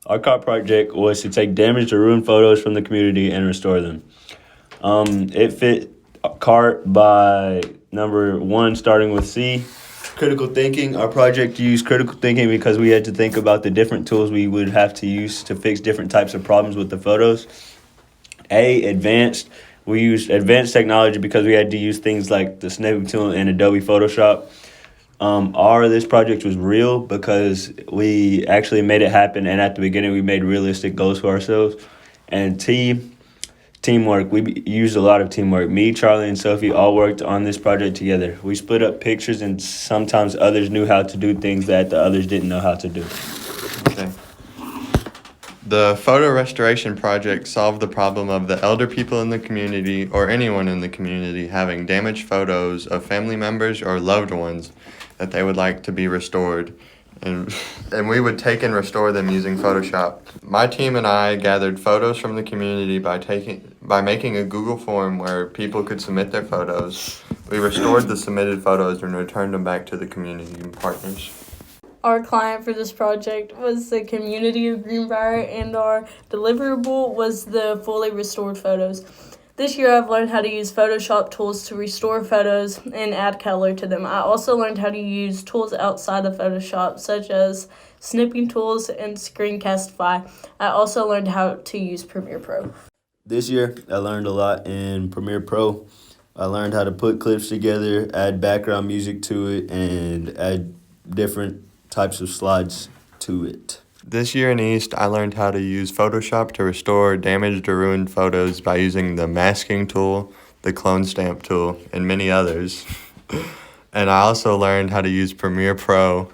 Our CART project was to take damaged or ruined photos from the community and restore them. It fit CART by number 1, starting with C. Critical thinking. Our project used critical thinking because we had to think about the different tools we would have to use to fix different types of problems with the photos. A, advanced. We used advanced technology because we had to use things like the snipping tool and Adobe Photoshop. R, this project was real because we actually made it happen, and at the beginning we made realistic goals for ourselves. And T, teamwork. We used a lot of teamwork. Me, Charlie, and Sophie all worked on this project together. We split up pictures, and sometimes others knew how to do things that the others didn't know how to do. Okay. The photo restoration project solved the problem of the elder people in the community or anyone in the community having damaged photos of family members or loved ones that they would like to be restored. And we would take and restore them using Photoshop. My team and I gathered photos from the community by making a Google form where people could submit their photos. We restored the submitted photos and returned them back to the community partners. Our client for this project was the community of Greenbrier, and our deliverable was the fully restored photos. This year I've learned how to use Photoshop tools to restore photos and add color to them. I also learned how to use tools outside of Photoshop, such as snipping tools and Screencastify. I also learned how to use Premiere Pro. This year, I learned a lot in Premiere Pro. I learned how to put clips together, add background music to it, and add different types of slides to it. This year in East, I learned how to use Photoshop to restore damaged or ruined photos by using the masking tool, the clone stamp tool, and many others. And I also learned how to use Premiere Pro